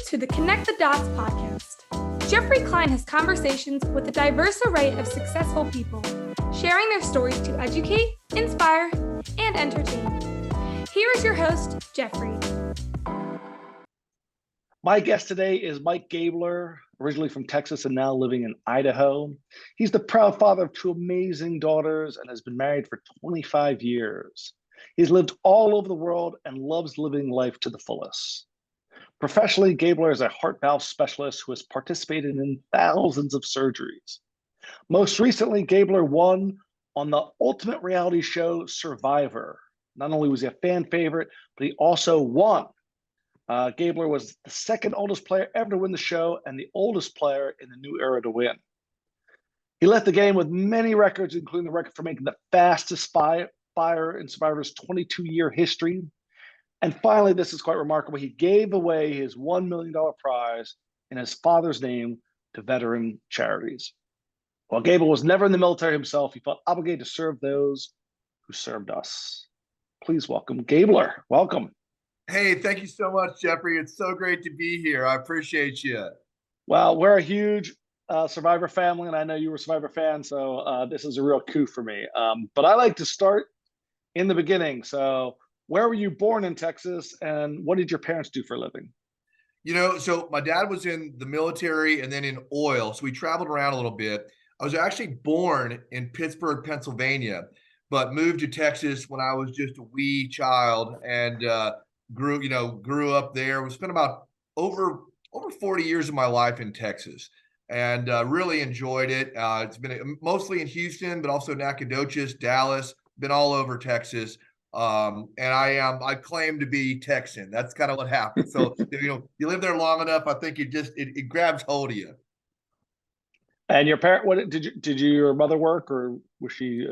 to the Connect the Dots podcast. Jeffrey Klein has conversations with a diverse array of successful people, sharing their stories to educate, inspire, and entertain. Here is your host, Jeffrey. My guest today is Ali-Gabler, originally from Texas and now living in Idaho. He's the proud father of two amazing daughters and has been married for 25 years. He's lived all over the world and loves living life to the fullest. Professionally, Gabler is a heart valve specialist who has participated in thousands of surgeries. Most recently, Gabler won on the ultimate reality show, Survivor. Not only was he a fan favorite, but he also won. Gabler was the second oldest player ever to win the show and the oldest player in the new era to win. He left the game with many records, including the record for making the fastest fire in Survivor's 22-year history. And finally, this is quite remarkable. He gave away his $1 million prize in his father's name to veteran charities. While Gabler was never in the military himself, he felt obligated to serve those who served us. Please welcome Gabler. Welcome. Hey, thank you so much, Jeffrey. It's so great to be here. I appreciate you. Well, we're a huge Survivor family, and I know you were a Survivor fan, so this is a real coup for me. But I like to start in the beginning. So where were you born in Texas, and what did your parents do for a living? So my dad was in the military and then in oil, so we traveled around a little bit. I was actually born in Pittsburgh, Pennsylvania, but moved to Texas when I was just a wee child and grew up there. We spent about over 40 years of my life in Texas and really enjoyed it. It's been mostly in Houston, but also Nacogdoches, Dallas, been all over Texas. And I claim to be Texan. That's kind of what happened. So, you live there long enough, I think it grabs hold of you. And your parent, what did your mother work, or was she?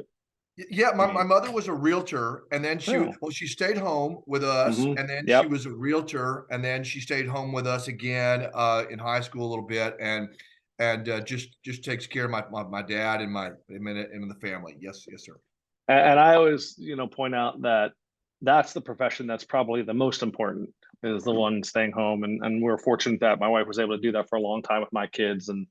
Yeah, my mother was a realtor, and then she stayed home with us, and then she was a realtor, and then she stayed home with us again in high school a little bit, and just takes care of my dad and the family. Yes, sir. And I always, point out that that's the profession that's probably the most important, is the one staying home. And we're fortunate that my wife was able to do that for a long time with my kids. And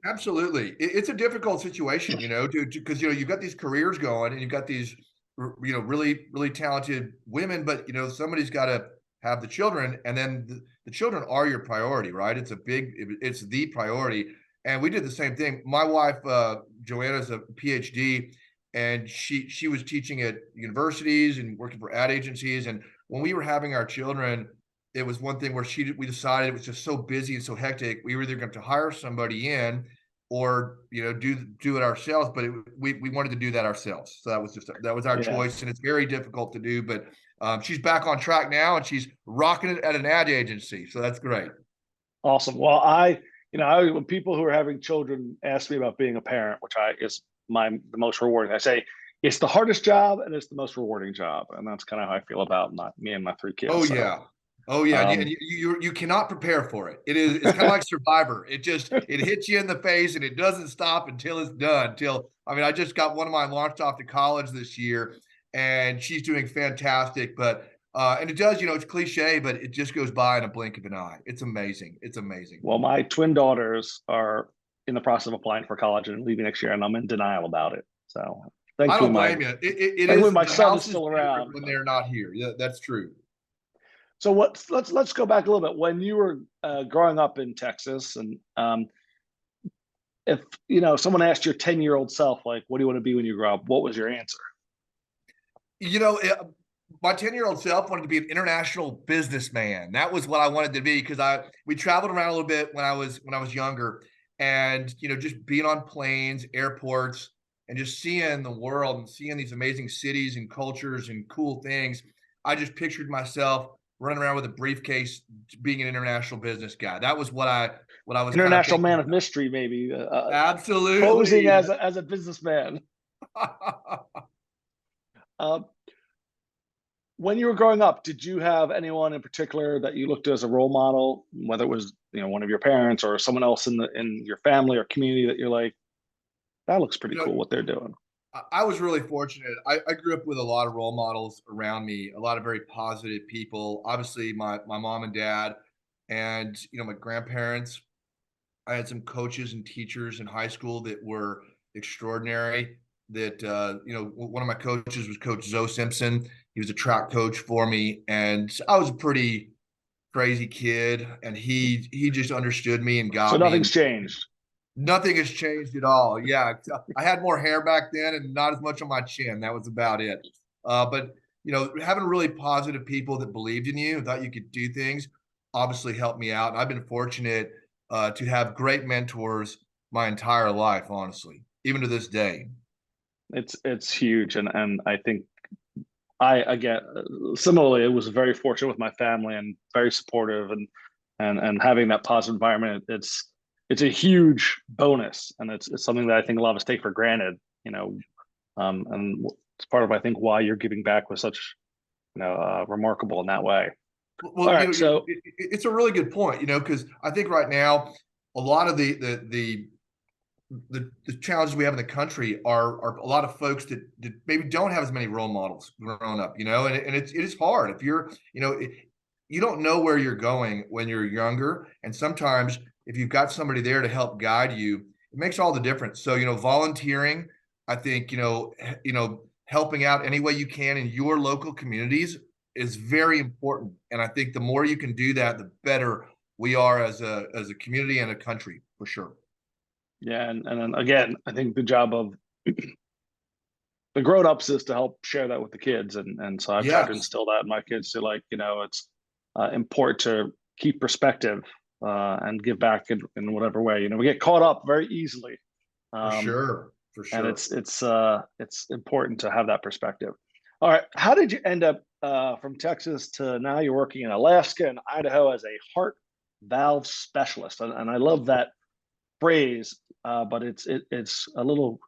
absolutely, it's a difficult situation, because you've got these careers going and you've got these, really, really talented women, but somebody's got to have the children, and then the children are your priority, right? It's the priority. And we did the same thing. My wife, Joanna's a PhD. And she was teaching at universities and working for ad agencies. And when we were having our children, it was one thing where we decided it was just so busy and so hectic. We were either going to hire somebody in or, do it ourselves. But we wanted to do that ourselves. So that was our choice. And it's very difficult to do. But she's back on track now and she's rocking it at an ad agency. So that's great. Awesome. Well, when people who are having children ask me about being a parent, which is the most rewarding, I say it's the hardest job and it's the most rewarding job, and that's kind of how I feel about me and my three kids. Oh yeah, and you cannot prepare for it. It's kind of like Survivor. It hits you in the face and it doesn't stop until it's done. I just got one of mine launched off to college this year, and she's doing fantastic. But and it does, it's cliche, but it just goes by in a blink of an eye. It's amazing. It's amazing. Well, my twin daughters are in the process of applying for college and leaving next year, and I'm in denial about it. So I don't blame you. It is my son is still around when they're not here. Yeah, that's true. So let's go back a little bit. When you were growing up in Texas, and if someone asked your 10-year-old self, like, what do you want to be when you grow up? What was your answer? My 10-year-old self wanted to be an international businessman. That was what I wanted to be, because we traveled around a little bit when I was younger. And, just being on planes, airports, and just seeing the world and seeing these amazing cities and cultures and cool things, I just pictured myself running around with a briefcase, being an international business guy. That was what I was. International man of mystery, maybe. Absolutely. Posing as a businessman. When you were growing up, did you have anyone in particular that you looked to as a role model, whether it was one of your parents or someone else in your family or community that you're like, that looks pretty cool what they're doing? I was really fortunate. I grew up with a lot of role models around me, a lot of very positive people. Obviously, my mom and dad, And, my grandparents, I had some coaches and teachers in high school that were extraordinary. That, one of my coaches was Coach Zoe Simpson. He was a track coach for me. And I was a pretty crazy kid. And he just understood me and So got me. nothing's And changed. nothing has changed at all. Yeah. I had more hair back then and not as much on my chin. That was about it. But, having really positive people that believed in you, thought you could do things, obviously helped me out. And I've been fortunate to have great mentors my entire life, honestly, even to this day. It's huge, and I think I again similarly, it was very fortunate with my family and very supportive, and having that positive environment. It's a huge bonus, and it's something that I think a lot of us take for granted. And it's part of, I think, why you're giving back was such remarkable in that way. Well, All right, so it's a really good point, because I think right now a lot of the challenges we have in the country are a lot of folks that maybe don't have as many role models growing up, and it is hard if you're, you don't know where you're going when you're younger. And sometimes if you've got somebody there to help guide you, it makes all the difference. So, volunteering, I think, helping out any way you can in your local communities is very important. And I think the more you can do that, the better we are as a community and a country, for sure. yeah, and then again, I think the job of the grown-ups is to help share that with the kids, and so I've tried to Yes, instill that in my kids to, like, it's important to keep perspective and give back in whatever way. We get caught up very easily, for um, sure. For and sure. it's important to have that perspective. All right, how did you end up from Texas to now you're working in Alaska and Idaho as a heart valve specialist? And I love that phrase, but it's a little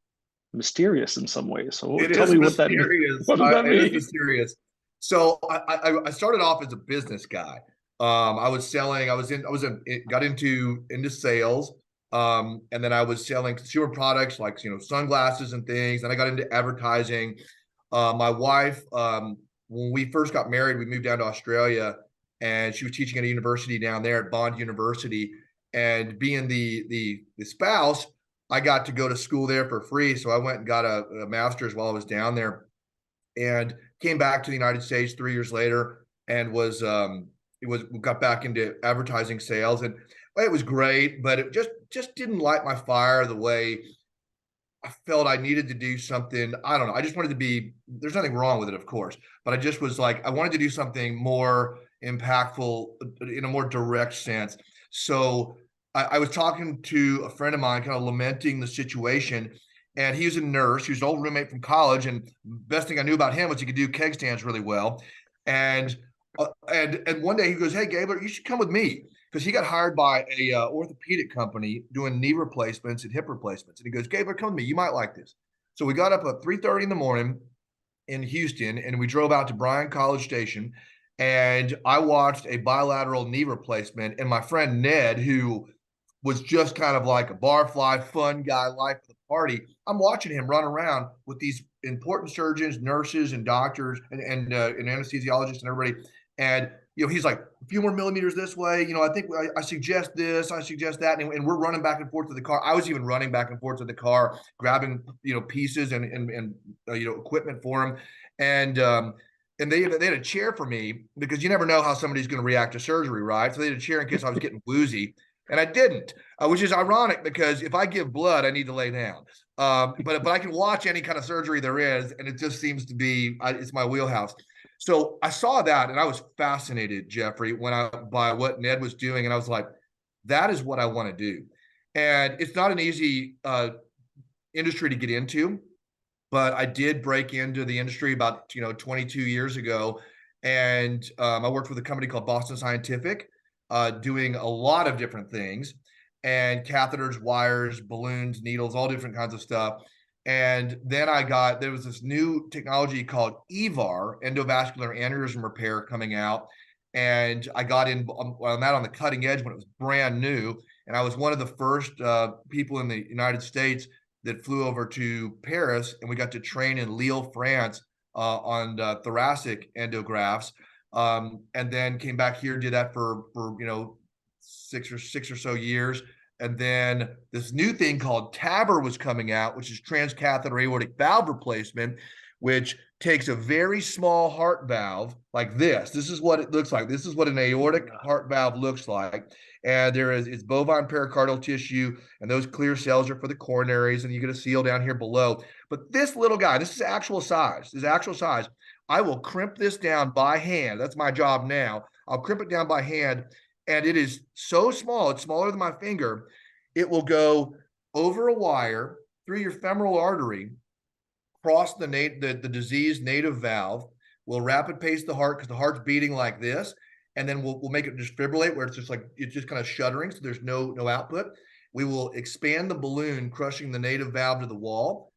mysterious in some ways. So It tell is me what that means. mysterious. What does that It is mean? mysterious. So I started off as a business guy. I was selling. Got into sales. And then I was selling consumer products like sunglasses and things. And I got into advertising. My wife, when we first got married, we moved down to Australia, and she was teaching at a university down there at Bond University. And being the spouse, I got to go to school there for free. So I went and got a master's while I was down there, and came back to the United States 3 years later, and got back into advertising sales. And it was great, but it just didn't light my fire the way I felt I needed to do something. I don't know. I just wanted to be, there's nothing wrong with it, of course, but I just was like, I wanted to do something more impactful in a more direct sense. So I was talking to a friend of mine, kind of lamenting the situation. And he was a nurse. He was an old roommate from college. And best thing I knew about him was he could do keg stands really well. And and one day he goes, "Hey, Gabler, you should come with me," because he got hired by a orthopedic company doing knee replacements and hip replacements. And he goes, "Gabler, come with me. You might like this." So we got up at 3:30 in the morning in Houston, and we drove out to Bryan College Station. And I watched a bilateral knee replacement. And my friend Ned, who was just kind of like a barfly, fun guy, life of the party, I'm watching him run around with these important surgeons, nurses, and doctors, and anesthesiologists and everybody. And he's like, a few more millimeters this way. I think I suggest this, I suggest that, and we're running back and forth to the car. I was even running back and forth to the car, grabbing pieces and equipment for him, and they had a chair for me, because you never know how somebody's going to react to surgery, right? So they had a chair in case I was getting woozy, and I didn't, which is ironic, because if I give blood, I need to lay down. But I can watch any kind of surgery there is, and it just seems to be it's my wheelhouse. So I saw that, and I was fascinated, Jeffrey, by what Ned was doing, and I was like, that is what I want to do. And it's not an easy industry to get into, but I did break into the industry about 22 years ago, and I worked with a company called Boston Scientific, doing a lot of different things, and catheters, wires, balloons, needles, all different kinds of stuff. And then there was this new technology called EVAR, endovascular aneurysm repair, coming out. And I got in on that on the cutting edge when it was brand new. And I was one of the first people in the United States that flew over to Paris, and we got to train in Lille, France, on thoracic endografts. And then came back here, did that for six or so years. And then this new thing called TAVR was coming out, which is transcatheter aortic valve replacement, which takes a very small heart valve like this. This is what it looks like. This is what an aortic heart valve looks like. And it's bovine pericardial tissue, and those clear cells are for the coronaries, and you get a seal down here below. But this little guy, this is actual size. This is actual size. I will crimp this down by hand. That's my job now. I'll crimp it down by hand, and it is so small. It's smaller than my finger. It will go over a wire through your femoral artery, cross the diseased native valve. We'll rapid pace the heart because the heart's beating like this, and then we'll make it defibrillate where it's just kind of shuddering, so there's no output. We will expand the balloon, crushing the native valve to the wall,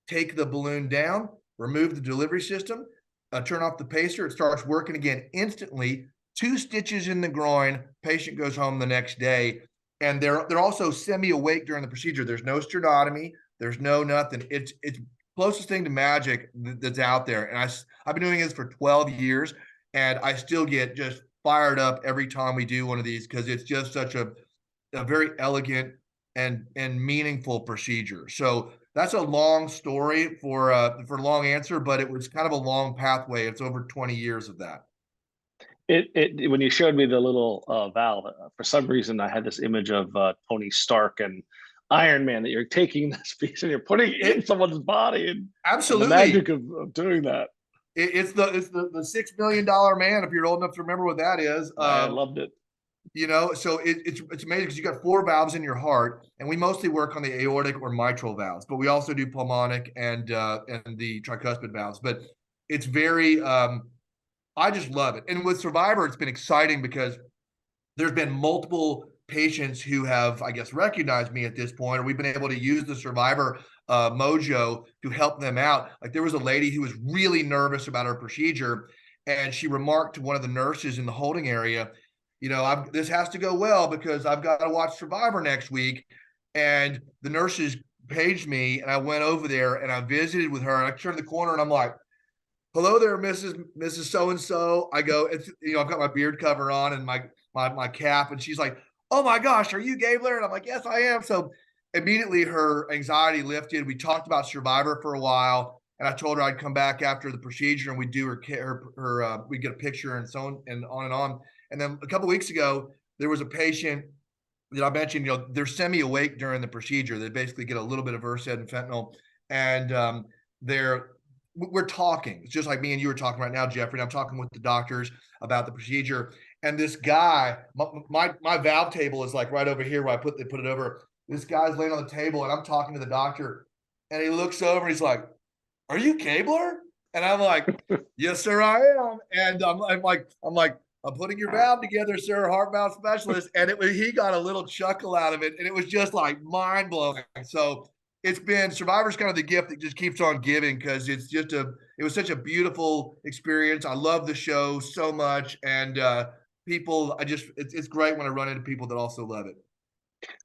take the balloon down, remove the delivery system, turn off the pacer. It starts working again instantly. 2 stitches in the groin, patient goes home the next day. And they're also semi-awake during the procedure. There's no sternotomy. There's no nothing. It's closest thing to magic that's out there. And I've been doing this for 12 years, and I still get just fired up every time we do one of these, because it's just such a very elegant and meaningful procedure. So that's a long story for a long answer, but it was kind of a long pathway. It's over 20 years of that. When you showed me the little valve, for some reason I had this image of Tony Stark and Iron Man, that you're taking this piece and you're putting it in someone's body, and absolutely the magic of doing that. It's the $6 million man, if you're old enough to remember what that is. I loved it. You know, so it's amazing because you got 4 valves in your heart, and we mostly work on the aortic or mitral valves, but we also do pulmonic and the tricuspid valves. But it's very I just love it. And with Survivor, it's been exciting because there's been multiple patients who have, I guess, recognized me at this point, or we've been able to use the Survivor mojo to help them out. Like, there was a lady who was really nervous about her procedure, and she remarked to one of the nurses in the holding area, you know, this has to go well because I've got to watch Survivor next week. And the nurses paged me, and I went over there and I visited with her, and I turned the corner and I'm like, hello there, Mrs. So-and-so. I go, it's, you know, I've got my beard cover on and my cap, and she's like, oh my gosh, are you Gabler? And I'm like, yes, I am. So immediately her anxiety lifted. We talked about Survivor for a while, and I told her I'd come back after the procedure and we'd do we'd get a picture and so on and on and on. And then a couple of weeks ago, there was a patient that I mentioned, you know, they're semi-awake during the procedure. They basically get a little bit of Versed and fentanyl, and we're talking. It's just like me and you are talking right now, Jeffrey. And I'm talking with the doctors about the procedure. And this guy, my valve table is like right over here where they put it over. This guy's laying on the table, and I'm talking to the doctor, and he looks over. He's like, "Are you Gabler?" And I'm like, "Yes, sir, I am." And I'm like, "I'm putting your valve together, sir, heart valve specialist." And he got a little chuckle out of it, and it was just like mind blowing. So Survivor's kind of the gift that just keeps on giving, because it was such a beautiful experience. I love the show so much, and people, it's great when I run into people that also love it.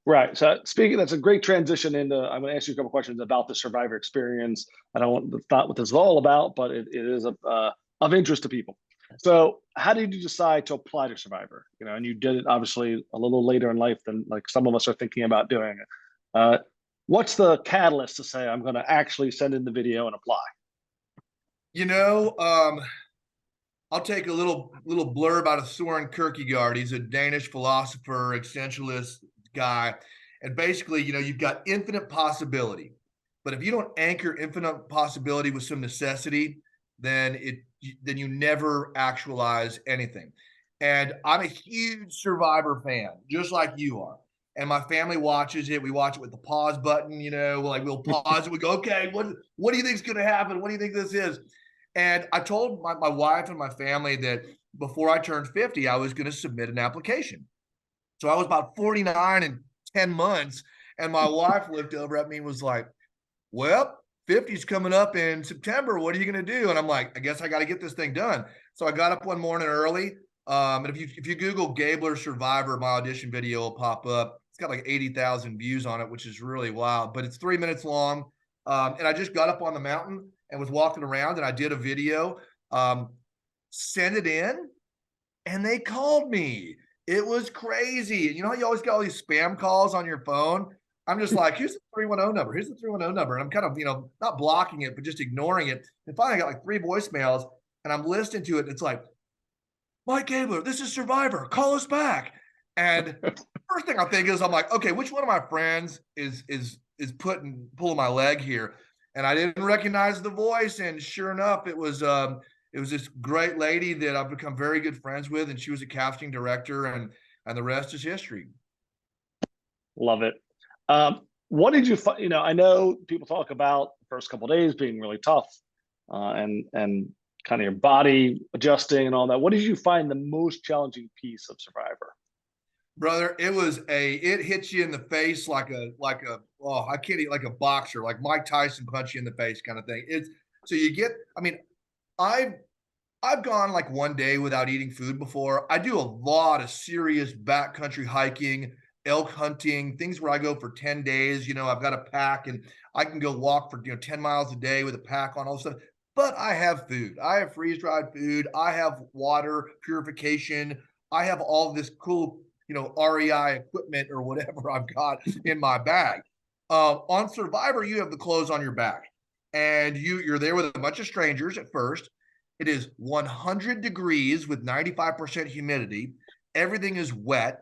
Right. So that's a great transition into, I'm going to ask you a couple questions about the Survivor experience. That's not what this is all about, but it is of interest to people. So how did you decide to apply to Survivor? You know, and you did it obviously a little later in life than like some of us are thinking about doing it. What's the catalyst to say, I'm going to actually send in the video and apply? You know, I'll take a little blurb out of Søren Kierkegaard. He's a Danish philosopher, existentialist guy. And basically, you know, you've got infinite possibility. But if you don't anchor infinite possibility with some necessity, then you never actualize anything. And I'm a huge Survivor fan, just like you are. And my family watches it. We watch it with the pause button, you know, like we'll pause and we go, okay, what do you think is going to happen? What do you think this is? And I told my wife and my family that before I turned 50, I was going to submit an application. So I was about 49 in 10 months. And my wife looked over at me and was like, well, 50 is coming up in September. What are you going to do? And I'm like, I guess I got to get this thing done. So I got up one morning early. And if you Google Gabler Survivor, my audition video will pop up. It's got like 80,000 views on it, which is really wild, but it's 3 minutes long. And I just got up on the mountain and was walking around, and I did a video, sent it in, and they called me. It was crazy. You know how you always get all these spam calls on your phone? I'm just like, here's the 310 number. Here's the 310 number. And I'm kind of, not blocking it, but just ignoring it. And finally I got like 3 voicemails and I'm listening to it. And it's like, Mike Gabler, this is Survivor. Call us back. And first thing I think is, I'm like, okay, which one of my friends is pulling my leg here? And I didn't recognize the voice. And sure enough, it was this great lady that I've become very good friends with, and she was a casting director, and the rest is history. Love it. What did you find? I know people talk about the first couple of days being really tough, and kind of your body adjusting and all that. What did you find the most challenging piece of Survivor? Brother, it hits you in the face like a oh, I can't eat, like a boxer, like Mike Tyson punch you in the face kind of thing. It's so you get, I mean, I've gone like one day without eating food before. I do a lot of serious backcountry hiking, elk hunting, things where I go for 10 days. I've got a pack and I can go walk for 10 miles a day with a pack on, all this stuff. But I have food. I have freeze-dried food. I have water purification. I have all this cool, REI equipment or whatever I've got in my bag. On Survivor, you have the clothes on your back, and you're there with a bunch of strangers at first. It is 100 degrees with 95% humidity. Everything is wet.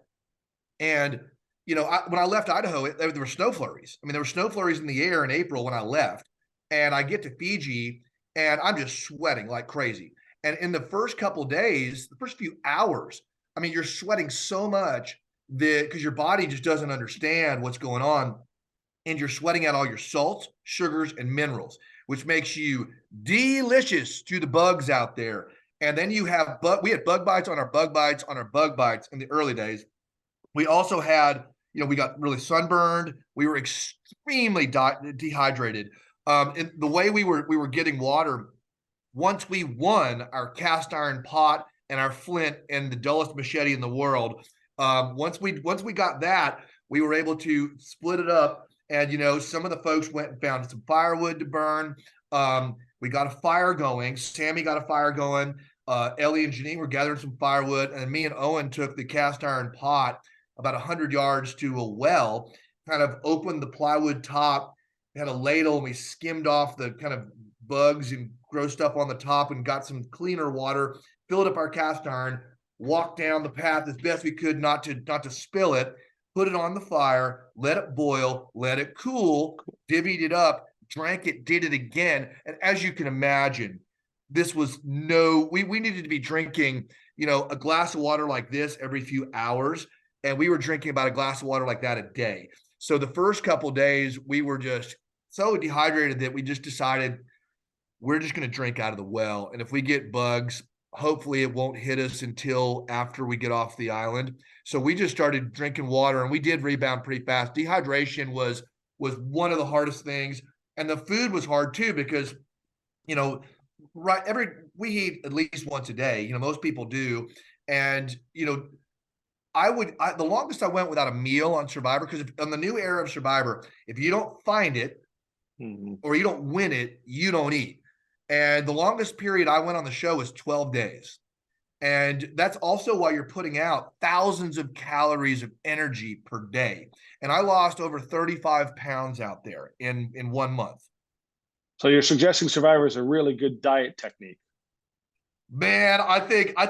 And, when I left Idaho, there were snow flurries. I mean, there were snow flurries in the air in April when I left. And I get to Fiji and I'm just sweating like crazy. And in the first couple of days, the first few hours, I mean, you're sweating so much that because your body just doesn't understand what's going on. And you're sweating out all your salts, sugars, and minerals, which makes you delicious to the bugs out there. And then we had bug bites on our bug bites on our bug bites in the early days. We also had, we got really sunburned. We were extremely dehydrated. And the way we were getting water, once we won our cast iron pot and our flint and the dullest machete in the world, once we got that, we were able to split it up. And, some of the folks went and found some firewood to burn. We got a fire going. Sammy got a fire going. Ellie and Janine were gathering some firewood. And me and Owen took the cast iron pot about 100 yards to a well, kind of opened the plywood top, had a ladle, and we skimmed off the kind of bugs and gross stuff on the top and got some cleaner water, filled up our cast iron, walked down the path as best we could not to spill it, put it on the fire, let it boil, let it cool, divvied it up, drank it, did it again. And as you can imagine, this was we needed to be drinking, a glass of water like this every few hours. And we were drinking about a glass of water like that a day. So the first couple of days, we were just so dehydrated that we just decided we're just going to drink out of the well. And if we get bugs, hopefully it won't hit us until after we get off the island. So we just started drinking water, and we did rebound pretty fast. Dehydration was one of the hardest things. And the food was hard too, because, we eat at least once a day, most people do. And, the longest I went without a meal on Survivor, because on the new era of Survivor, if you don't find it or you don't win it, you don't eat. And the longest period I went on the show was 12 days. And that's also why you're putting out thousands of calories of energy per day. And I lost over 35 pounds out there in 1 month. So you're suggesting Survivor is a really good diet technique? Man, I think, I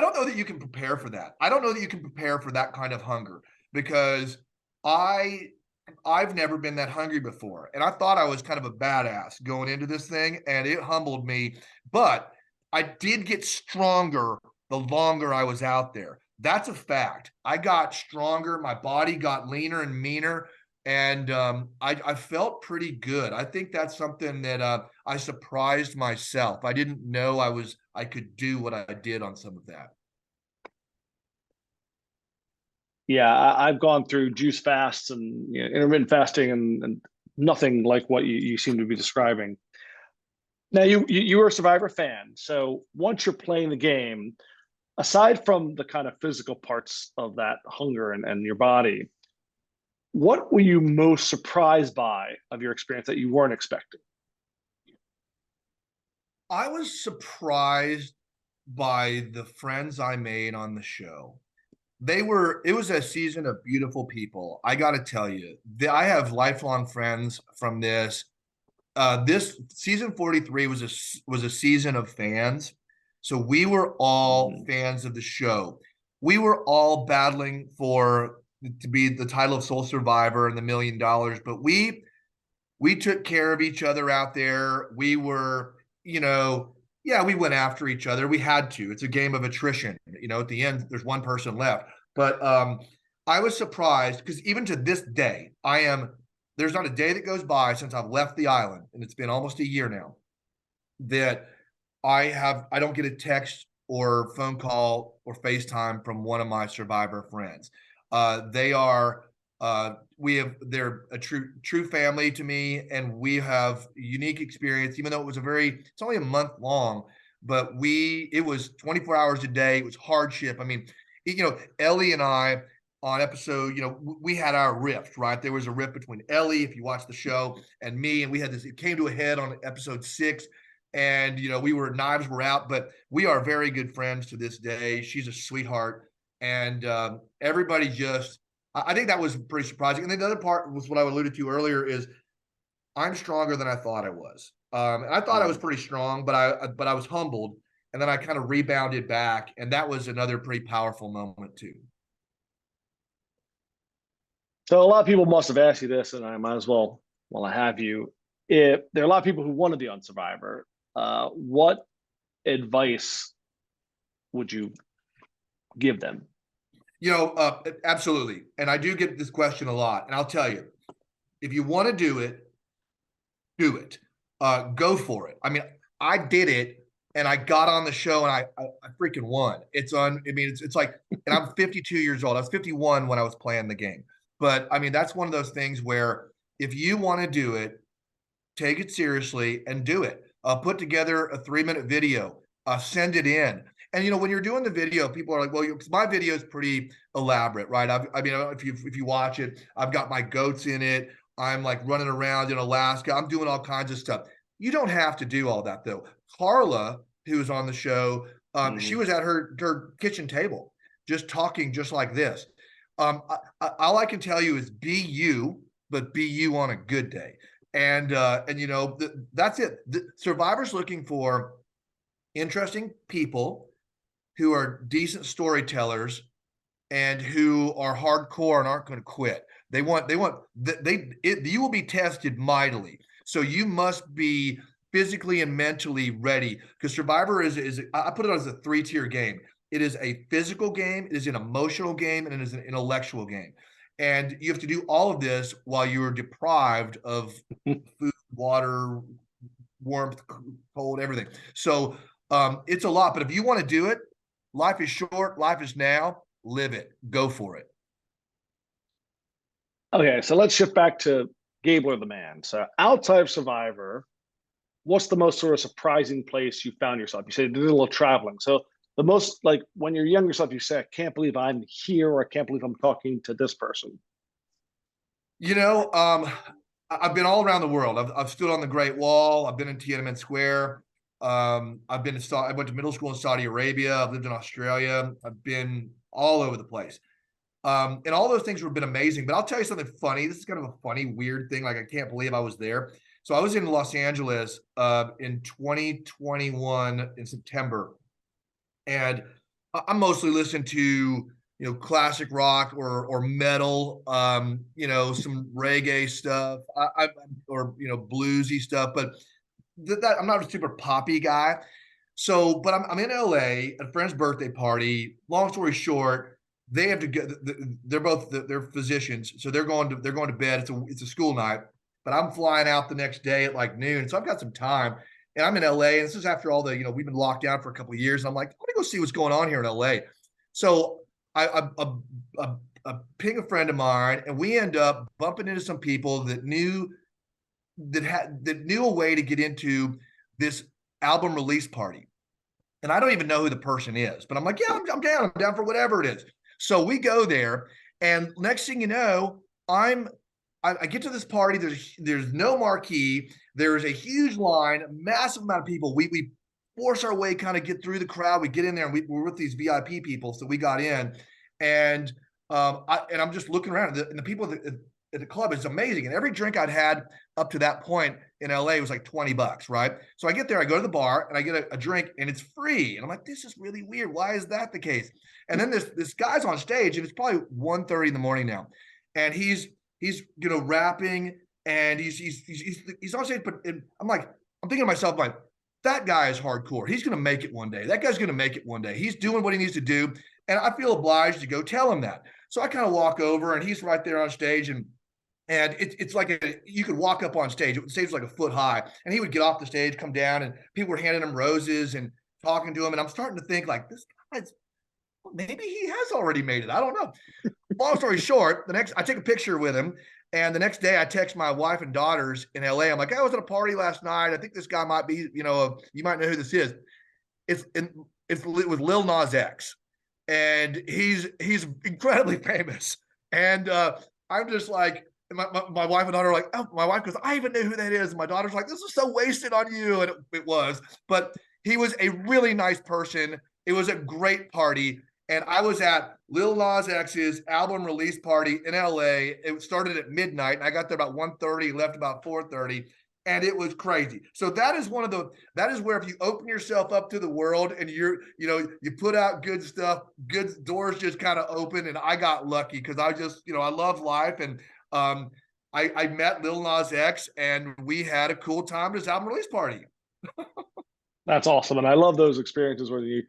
don't know that you can prepare for that. I don't know that you can prepare for that kind of hunger, because I've never been that hungry before. And I thought I was kind of a badass going into this thing, and it humbled me. But I did get stronger the longer I was out there. That's a fact. I got stronger. My body got leaner and meaner. And I felt pretty good. I think that's something that I surprised myself. I didn't know I could do what I did on some of that. Yeah, I've gone through juice fasts and intermittent fasting, and nothing like what you seem to be describing. Now, you were a Survivor fan, so once you're playing the game, aside from the kind of physical parts of that hunger and your body, what were you most surprised by of your experience that you weren't expecting? I was surprised by the friends I made on the show. it was a season of beautiful people. I got to tell you, I have lifelong friends from this. This season 43 was a season of fans. So we were all fans of the show. We were all battling to be the title of Sole Survivor and the $1 million, but we took care of each other out there. We were, yeah, we went after each other. We had to. It's a game of attrition. At the end, there's one person left. But I was surprised because even to this day, there's not a day that goes by since I've left the island, and it's been almost a year now, that I don't get a text or phone call or FaceTime from one of my Survivor friends. They're a true family to me, and we have unique experience, even though it's only a month long, but it was 24 hours a day. It was hardship. I mean, Ellie and I on episode, we had our rift, right? There was a rift between Ellie, if you watch the show, and me, and it came to a head on episode 6. And, knives were out, but we are very good friends to this day. She's a sweetheart. And everybody I think that was pretty surprising. And then the other part was what I alluded to earlier is I'm stronger than I thought I was. And I thought I was pretty strong, but I was humbled. And then I kind of rebounded back. And that was another pretty powerful moment too. So a lot of people must have asked you this, and I might as well, while I have you, if there are a lot of people who want to be on Survivor, what advice would you give them? Absolutely. And I do get this question a lot. And I'll tell you, if you want to do it, do it. Go for it. I mean, I did it and I got on the show and I freaking won. It's like, and I'm 52 years old. I was 51 when I was playing the game. But I mean, that's one of those things where if you want to do it, take it seriously and do it. Put together a 3-minute video, send it in. And when you're doing the video, people are like, "Well, my video is pretty elaborate, right?" If you watch it, I've got my goats in it. I'm like running around in Alaska. I'm doing all kinds of stuff. You don't have to do all that though. Carla, who's on the show, she was at her kitchen table, just talking, just like this. All I can tell you is be you, but be you on a good day. And that's it. Survivor's looking for interesting people who are decent storytellers and who are hardcore and aren't going to quit. You will be tested mightily. So you must be physically and mentally ready, because Survivor I put it as a 3-tier game. It is a physical game, it is an emotional game, and it is an intellectual game. And you have to do all of this while you are deprived of food, water, warmth, cold, everything. So it's a lot, but if you want to do it, life is short, life is now, live it, go for it. Okay, so let's shift back to Gabler the man. So outside of Survivor, what's the most sort of surprising place you found yourself? You said you did a little traveling. So the most, like when you're young yourself, you say, I can't believe I'm here, or I can't believe I'm talking to this person. I've been all around the world. I've stood on the Great Wall. I've been in Tiananmen Square. I went to middle school in Saudi Arabia. I've lived in Australia. I've been all over the place. And all those things have been amazing. But I'll tell you something funny. This is kind of a funny, weird thing. Like, I can't believe I was there. So I was in Los Angeles in 2021 in September. And I'm mostly listening to, classic rock or metal, some reggae stuff, or bluesy stuff. But I'm not a super poppy guy. So, but I'm in LA at a friend's birthday party. Long story short, they have to go. They're physicians, so they're going to bed. It's a school night, but I'm flying out the next day at like noon. So I've got some time, and I'm in LA. And this is after all the we've been locked down for a couple of years. And I'm like, let me go see what's going on here in LA. So I ping a friend of mine, and we end up bumping into some people that knew a way to get into this album release party. And I don't even know who the person is, but I'm like, yeah, I'm down. I'm down for whatever it is. So we go there, and next thing you know, I get to this party. There's no marquee. There's a huge line, a massive amount of people. We force our way, kind of get through the crowd. We get in there, and we're with these VIP people. So we got in, And I'm just looking around, and the people at the club is amazing. And every drink I'd had up to that point in LA was like $20, right? So I get there, I go to the bar, and I get a drink, and it's free. And I'm like, this is really weird. Why is that the case? And then this guy's on stage, and it's probably 1:30 in the morning now, and he's rapping, and he's on stage. But I'm thinking to myself, like, that guy is hardcore. He's going to make it one day. That guy's going to make it one day. He's doing what he needs to do. And I feel obliged to go tell him that. So I kind of walk over, and he's right there on stage, and it's like you could walk up on stage. The stage was like a foot high, and he would get off the stage, come down, and people were handing him roses and talking to him. And I'm starting to think, like, this guy's, maybe he has already made it. I don't know. Long story short, I take a picture with him, and the next day I text my wife and daughters in LA. I'm like, I was at a party last night. I think this guy might be, you might know who this is. It was Lil Nas X, and he's incredibly famous. And I'm just like, my wife and daughter are like, oh, my wife goes, I even knew who that is. And my daughter's like, this is so wasted on you. And it was, but he was a really nice person. It was a great party. And I was at Lil Nas X's album release party in LA. It started at midnight, and I got there about 1:30, left about 4:30, and it was crazy. So that is where, if you open yourself up to the world and you put out good stuff, good doors just kind of open. And I got lucky because I just, I love life. And I met Lil Nas X, and we had a cool time at his album release party. That's awesome. And I love those experiences where you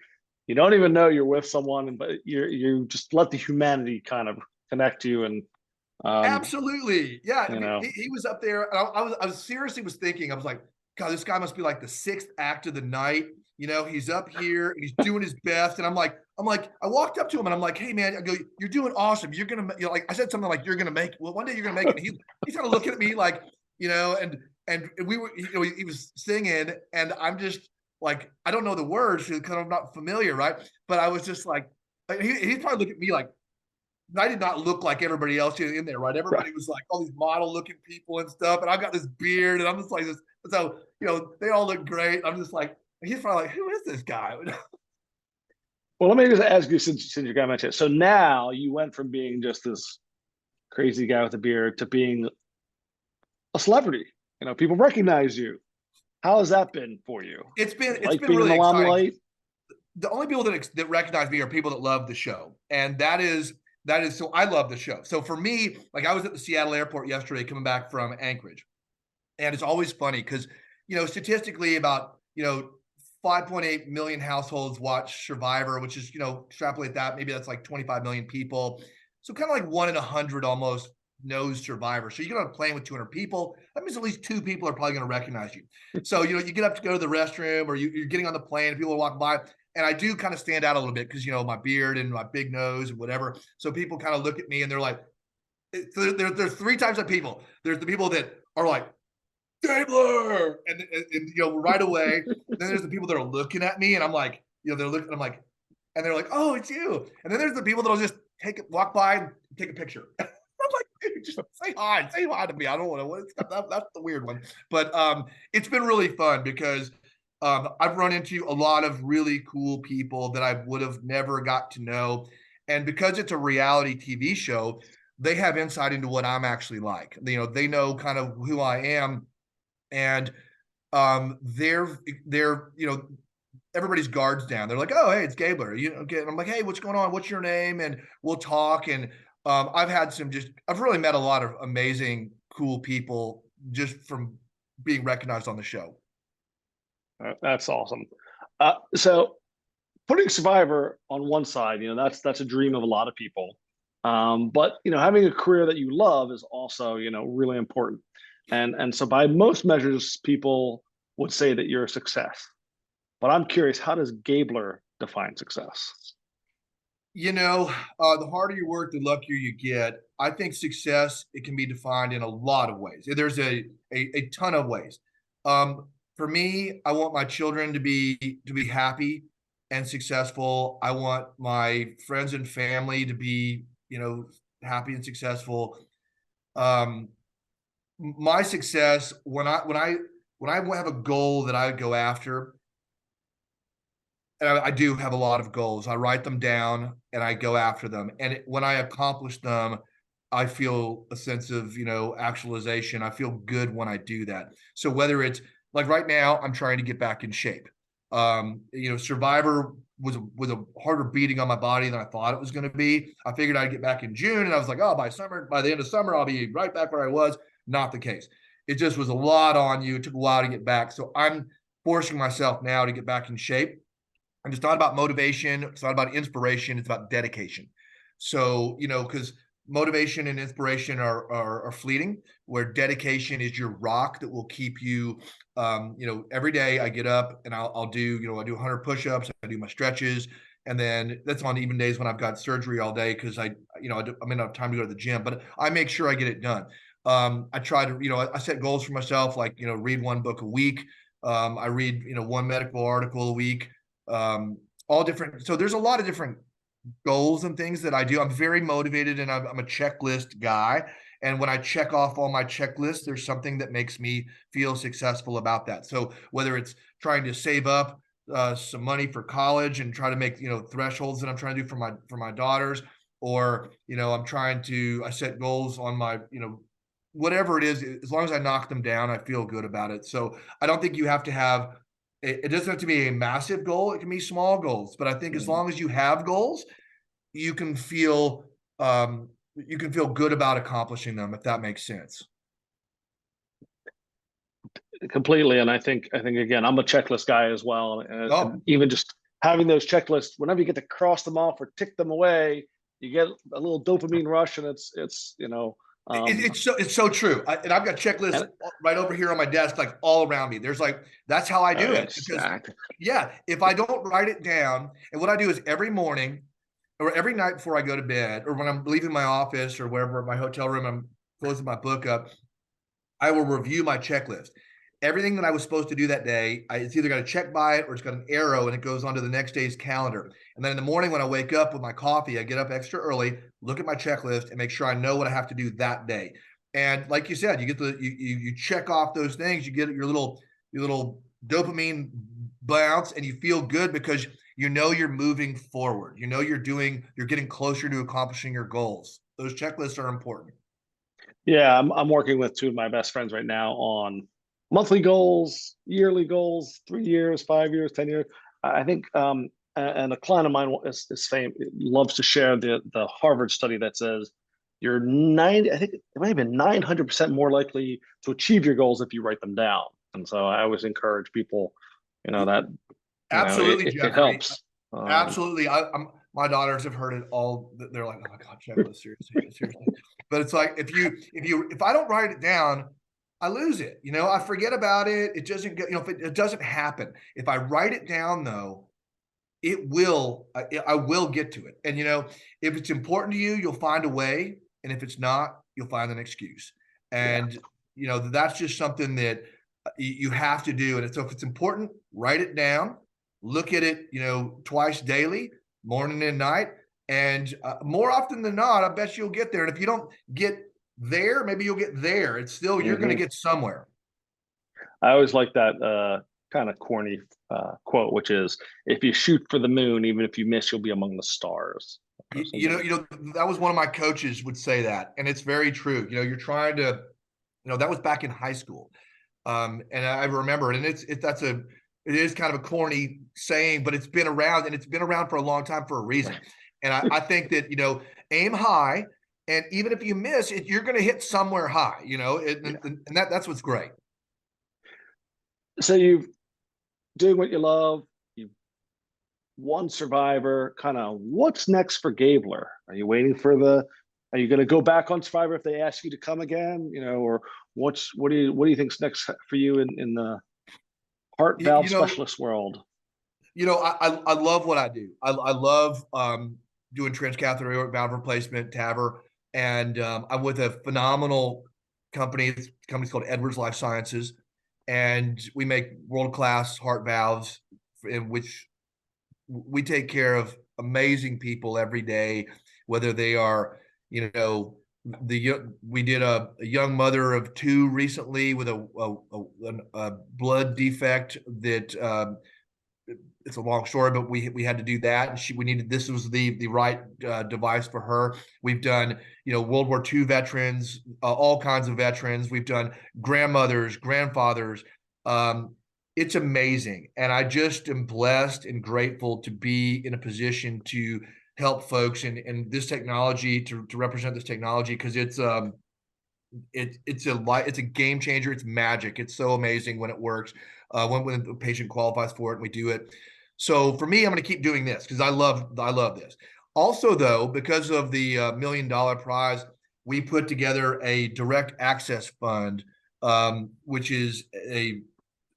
don't even know you're with someone, but you just let the humanity kind of connect you. And absolutely, yeah. He was up there. And I was seriously thinking, I was like, God, this guy must be like the sixth act of the night. He's up here and he's doing his best. And I'm like, I walked up to him and I'm like, hey man, I go, you're doing awesome. You're gonna, like, I said something like, you're gonna make. Well, one day you're gonna make it. And he's kind of looking at me like, and we were, he was singing, and I'm just like, I don't know the words because I'm not familiar, right? But I was just like, he's probably looking at me like, I did not look like everybody else in there, right? Everybody was like all these model-looking people and stuff, and I got this beard, and I'm just like this. So they all look great. I'm just like, he's probably like, who is this guy? Well, let me just ask you, since you got mentioned it. So now you went from being just this crazy guy with a beard to being a celebrity. People recognize you. How has that been for you? It's been being really in the limelight. The only people that recognize me are people that love the show, and that is so I love the show. So for me, like, I was at the Seattle airport yesterday coming back from Anchorage, and it's always funny because statistically about 5.8 million households watch Survivor, which is extrapolate that, maybe that's like 25 million people. So kind of like 1 in 100 almost knows Survivor. So you get on a plane with 200 people, that means at least 2 people are probably going to recognize you. So you get up to go to the restroom, or you're getting on the plane and people walk by, and I do kind of stand out a little bit because my beard and my big nose and whatever. So people kind of look at me and they're like, there's 3 types of people. There's the people that are like, Gabler, and right away. Then there's the people that are looking at me, and I'm like, they're looking, I'm like, and they're like, oh, it's you. And then there's the people that'll just walk by and take a picture. I'm like, just say hi to me. I don't want to. That's the weird one. But it's been really fun because I've run into a lot of really cool people that I would have never got to know, and because it's a reality TV show, they have insight into what I'm actually like. They know kind of who I am. And they're everybody's guards down. They're like, oh, hey, it's Gabler. And I'm like, hey, what's going on? What's your name? And we'll talk. And I've really met a lot of amazing, cool people just from being recognized on the show. That's awesome. So putting Survivor on one side, that's a dream of a lot of people. But having a career that you love is also, really important. And so by most measures, people would say that you're a success. But I'm curious, how does Gabler define success? The harder you work, the luckier you get. I think success, it can be defined in a lot of ways. There's a ton of ways. For me, I want my children to be happy and successful. I want my friends and family to be, happy and successful. My success, when I have a goal that I go after, and I do have a lot of goals. I write them down and I go after them. And when I accomplish them, I feel a sense of, actualization. I feel good when I do that. So whether it's like right now, I'm trying to get back in shape. Survivor was a harder beating on my body than I thought it was going to be. I figured I'd get back in June, and I was like, oh, by the end of summer, I'll be right back where I was. Not the case. It just was a lot on you. It took a while to get back. So I'm forcing myself now to get back in shape. And it's not about motivation. It's not about inspiration. It's about dedication. So, because motivation and inspiration are fleeting, where dedication is your rock that will keep you, every day I get up and I'll do, I do 100 push-ups, I do my stretches. And then that's on even days when I've got surgery all day, because I may not have time to go to the gym, but I make sure I get it done. I try to, I set goals for myself, like, read one book a week. I read, one medical article a week. All different. So there's a lot of different goals and things that I do. I'm very motivated, and I'm a checklist guy. And when I check off all my checklists, there's something that makes me feel successful about that. So whether it's trying to save up some money for college and try to make, thresholds that I'm trying to do for my daughters, or, I set goals on my, whatever it is, as long as I knock them down, I feel good about it. So I don't think you have to have, it doesn't have to be a massive goal. It can be small goals, but I think as long as you have goals, you can feel good about accomplishing them, if that makes sense. Completely. And I think again, I'm a checklist guy as well. And even just having those checklists, whenever you get to cross them off or tick them away, you get a little dopamine rush, and it's it's so true. And I've got checklists right over here on my desk, like all around me. There's that's how I do it. Because, if I don't write it down, and what I do is every morning or every night before I go to bed, or when I'm leaving my office or wherever, my hotel room, I'm closing my book up, I will review my checklist. Everything that I was supposed to do that day, it's either got a check by it or it's got an arrow and it goes onto the next day's calendar. And then in the morning when I wake up with my coffee, I get up extra early, look at my checklist, and make sure I know what I have to do that day. And like you said, you get you check off those things, you get your little dopamine bounce, and you feel good because you're moving forward. You're getting closer to accomplishing your goals. Those checklists are important. Yeah, I'm working with two of my best friends right now on monthly goals, yearly goals, 3 years, 5 years, 10 years. I think, and a client of mine loves to share the Harvard study that says you're I think it might have been 900% more likely to achieve your goals if you write them down. And so I always encourage people, that absolutely, it helps. Absolutely. My daughters have heard it all. They're like, oh my God, checklist, seriously. But it's like, if I don't write it down, I lose it. I forget about it. It doesn't get, it doesn't happen. If I write it down though, I will get to it. And, if it's important to you, you'll find a way. And if it's not, you'll find an excuse. And, that's just something that you have to do. And so if it's important, write it down, look at it, twice daily, morning and night. And more often than not, I bet you'll get there. And if you don't get there, maybe you'll get there. It's still, you're going to get somewhere. I always like that kind of corny quote, which is, if you shoot for the moon, even if you miss, you'll be among the stars. That was one of my coaches would say that. And it's very true. You're trying to, that was back in high school. And I remember it, and it is kind of a corny saying, but it's been around, and it's been around for a long time for a reason. And I think that, aim high, and even if you miss it, you're going to hit somewhere high, and that's what's great. So you've doing what you love, you've won Survivor, kind of what's next for Gabler? Are you waiting for are you going to go back on Survivor if they ask you to come again, or what do you think's next for you in the heart valve specialist world? I love what I do. I love doing transcatheter aortic valve replacement, TAVR, and I'm with a phenomenal company. The company's called Edwards Life Sciences, and we make world-class heart valves, in which we take care of amazing people every day, whether they are, we did a young mother of 2 recently with a blood defect that it's a long story, but we had to do that, and we needed, this was the right device for her. We've done, World War II veterans, all kinds of veterans. We've done grandmothers, grandfathers. It's amazing, and I just am blessed and grateful to be in a position to help folks and this technology, to represent this technology, because it's a game changer. It's magic. It's so amazing when it works, when the patient qualifies for it and we do it. So for me, I'm going to keep doing this because I love this. Also, though, because of the $1 million prize, we put together a direct access fund, which is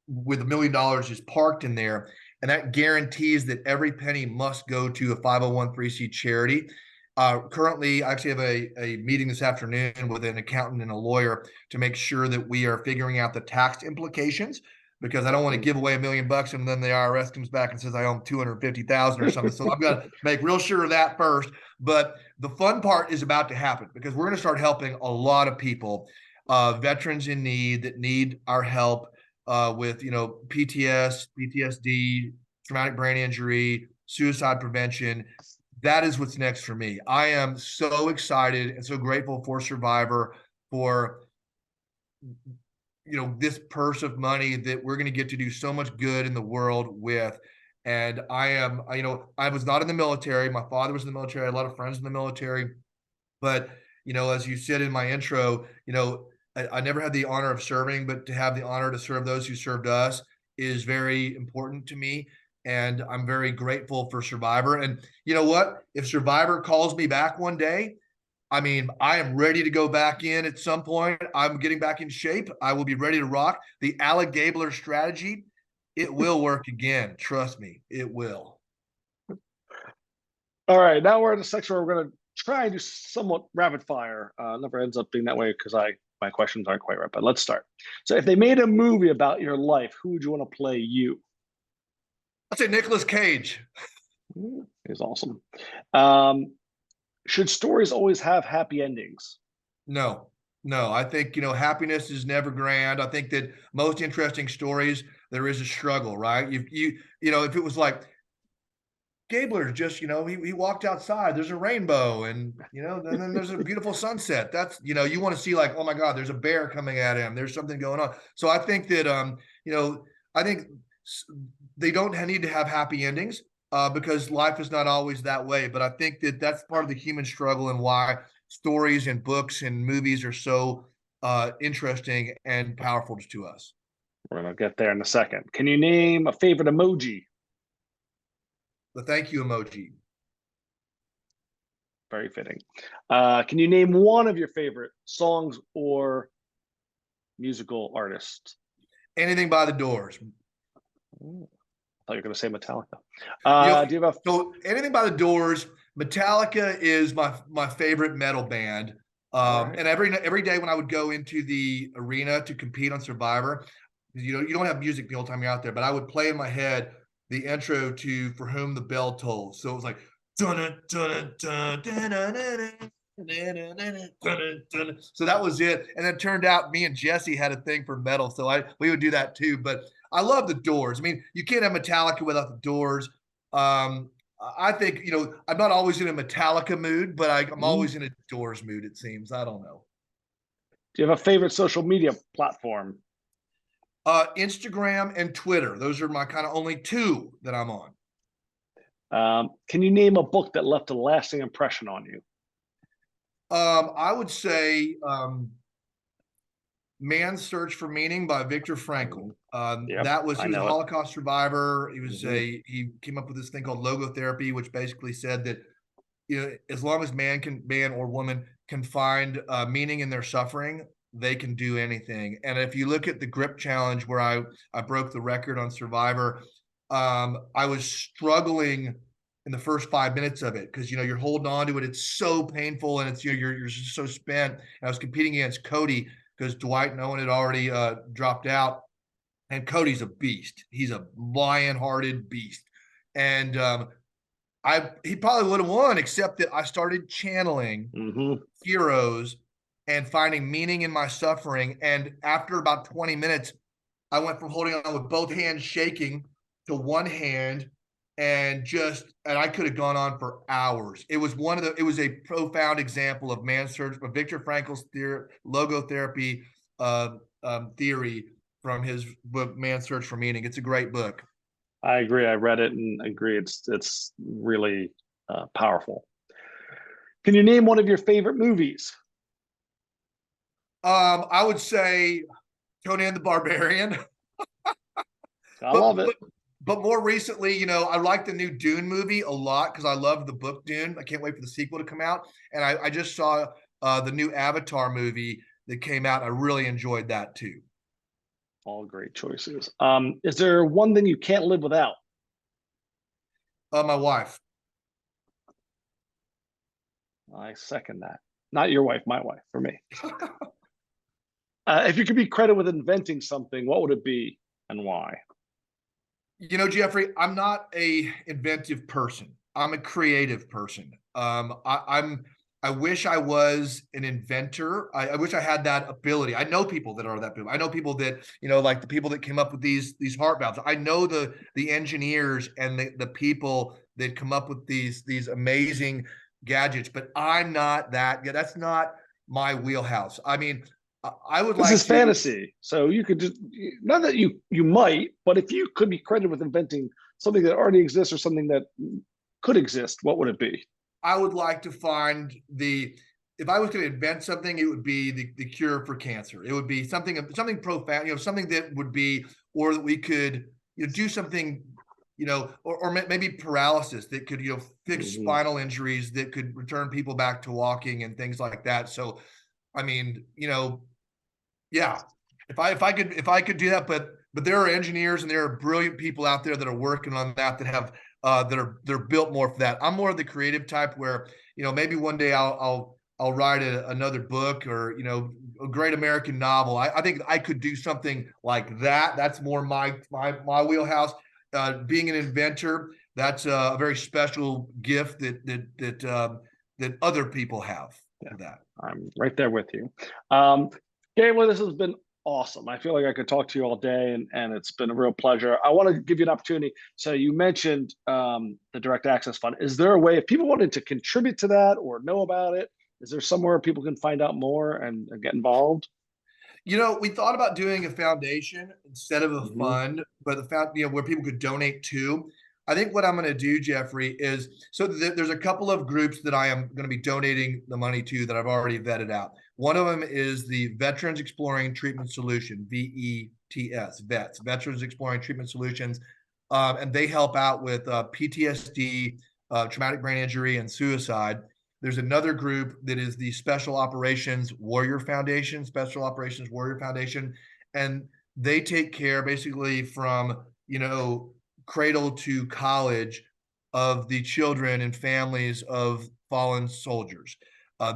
with $1 million is parked in there, and that guarantees that every penny must go to a 501(c) charity. Currently, I actually have a meeting this afternoon with an accountant and a lawyer to make sure that we are figuring out the tax implications, because I don't want to give away $1 million and then the IRS comes back and says I owe 250,000 or something. So I've got to make real sure of that first. But the fun part is about to happen, because we're going to start helping a lot of people, veterans in need that need our help, with PTSD, traumatic brain injury, suicide prevention. That is what's next for me. I am so excited and so grateful for Survivor, for this purse of money that we're going to get to do so much good in the world with. And I was not in the military. My father was in the military. I had a lot of friends in the military. But, as you said in my intro, I never had the honor of serving, but to have the honor to serve those who served us is very important to me. And I'm very grateful for Survivor. And you know what? If Survivor calls me back one day, I am ready to go back in at some point. I'm getting back in shape. I will be ready to rock. The Ali-Gabler strategy, it will work again. Trust me, it will. All right, now we're in a section where we're going to try and do somewhat rapid fire. Never ends up being that way because my questions aren't quite right, but let's start. So if they made a movie about your life, who would you want to play you? I'd say Nicolas Cage. He's awesome. Should stories always have happy endings? No. I think, happiness is never grand. I think that most interesting stories, there is a struggle, right? If it was like Gabler, just, he walked outside, there's a rainbow, and, and then there's a beautiful sunset. That's, you want to see like, oh my God, there's a bear coming at him. There's something going on. So I think that, I think they don't need to have happy endings, because life is not always that way. But I think that that's part of the human struggle and why stories and books and movies are so interesting and powerful to us. We're going to get there in a second. Can you name a favorite emoji? The thank you emoji. Very fitting. Can you name one of your favorite songs or musical artists? Anything by The Doors. Ooh, I thought you were going to say Metallica. Do you have so anything by The Doors? Metallica is my favorite metal band. Right. And every day when I would go into the arena to compete on Survivor, you don't have music the whole time you're out there, but I would play in my head the intro to For Whom the Bell Tolls. So it was like dun dun dun dun dun. So that was it. And it turned out me and Jesse had a thing for metal, so we would do that too. But I love The Doors. You can't have Metallica without The Doors. I think, I'm not always in a Metallica mood, but I'm always in a Doors mood, it seems. I don't know. Do you have a favorite social media platform? Instagram and Twitter. Those are my kind of only two that I'm on. Can you name a book that left a lasting impression on you? I would say Man's Search for Meaning by Viktor Frankl. That was, he was a Holocaust survivor. He was he came up with this thing called logotherapy, which basically said that, as long as man or woman can find meaning in their suffering, they can do anything. And if you look at the grip challenge where I broke the record on Survivor, I was struggling in the first 5 minutes of it, because you're holding on to it. It's so painful, and it's you're just so spent. And I was competing against Cody because Dwight and Owen had already dropped out, and Cody's a beast. He's a lion-hearted beast, and he probably would have won, except that I started channeling heroes and finding meaning in my suffering. And after about 20 minutes, I went from holding on with both hands shaking to one hand and I could have gone on for hours. It was a profound example of man's search, of Viktor Frankl's logotherapy theory from his book, Man's Search for Meaning. It's a great book. I agree. I read it and agree. It's really powerful. Can you name one of your favorite movies? I would say Conan the Barbarian. I love it. But more recently, I like the new Dune movie a lot because I love the book Dune. I can't wait for the sequel to come out. And I just saw the new Avatar movie that came out. I really enjoyed that too. All great choices. Is there one thing you can't live without? My wife. I second that. Not your wife, my wife, for me. If you could be credited with inventing something, what would it be and why? Jeffrey, I'm not a inventive person. I'm a creative person. I wish I was an inventor. I wish I had that ability. I know people that are that people. I know people that, like the people that came up with these heart valves. I know the engineers and the people that come up with these amazing gadgets, but I'm not that. Yeah, that's not my wheelhouse. I mean, I would like this is fantasy. So you could just, not that you might, but if you could be credited with inventing something that already exists or something that could exist, what would it be? I would like to find if I was going to invent something, it would be the cure for cancer. It would be something profound, something that would be, or that we could do something, or maybe paralysis that could, fix spinal injuries that could return people back to walking and things like that. So, I mean, yeah, if I could do that, but there are engineers and there are brilliant people out there that are working on that have they're built more for that. I'm more of the creative type where, maybe one day I'll write another book or, a great American novel. I think I could do something like that. That's more my wheelhouse. Being an inventor, that's a very special gift that other people have for that. I'm right there with you. Gabler, this has been awesome. I feel like I could talk to you all day, and it's been a real pleasure. I want to give you an opportunity. So you mentioned the Direct Access Fund. Is there a way, if people wanted to contribute to that or know about it, is there somewhere people can find out more and get involved? We thought about doing a foundation instead of a fund, but where people could donate to. I think what I'm going to do, Jeffrey, is there's a couple of groups that I am going to be donating the money to that I've already vetted out. One of them is the Veterans Exploring Treatment Solution, VETS, VETS, Veterans Exploring Treatment Solutions, and they help out with PTSD, traumatic brain injury, and suicide. There's another group that is the Special Operations Warrior Foundation, and they take care basically from, cradle to college of the children and families of fallen soldiers.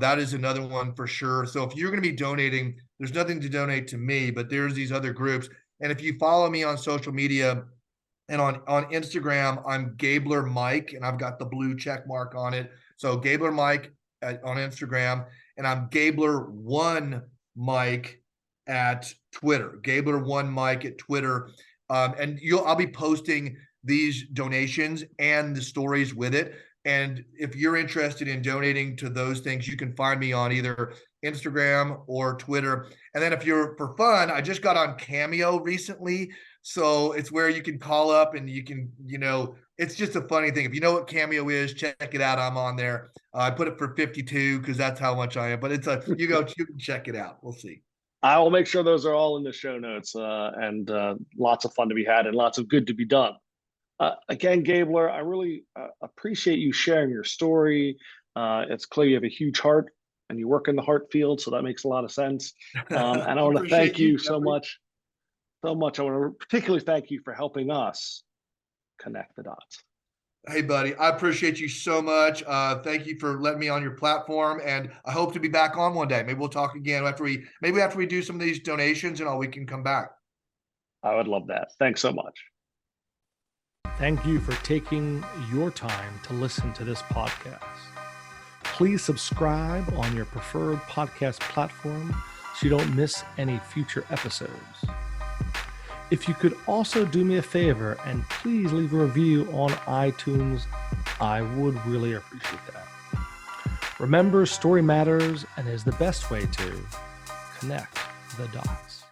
That is another one for sure. So if you're going to be donating, there's nothing to donate to me, but there's these other groups. And if you follow me on social media and on Instagram, I'm Gabler Mike, and I've got the blue check mark on it. So Gabler Mike on Instagram, and I'm Gabler1 Mike at Twitter. Gabler1 Mike at Twitter. And I'll be posting these donations and the stories with it. And if you're interested in donating to those things, you can find me on either Instagram or Twitter. And then if you're for fun, I just got on Cameo recently. So it's where you can call up and you can, it's just a funny thing. If you know what Cameo is, check it out. I'm on there. I put it for 52 because that's how much I am. But you can check it out. We'll see. I will make sure those are all in the show notes, and lots of fun to be had and lots of good to be done. Again, Gabler, I really appreciate you sharing your story. It's clear you have a huge heart and you work in the heart field, so that makes a lot of sense. And I want to thank you so much. I want to particularly thank you for helping us connect the dots. Hey, buddy, I appreciate you so much. Thank you for letting me on your platform, and I hope to be back on one day. Maybe we'll talk again after we do some of these donations and all, we can come back. I would love that. Thanks so much. Thank you for taking your time to listen to this podcast. Please subscribe on your preferred podcast platform so you don't miss any future episodes. If you could also do me a favor and please leave a review on iTunes, I would really appreciate that. Remember, story matters and is the best way to connect the dots.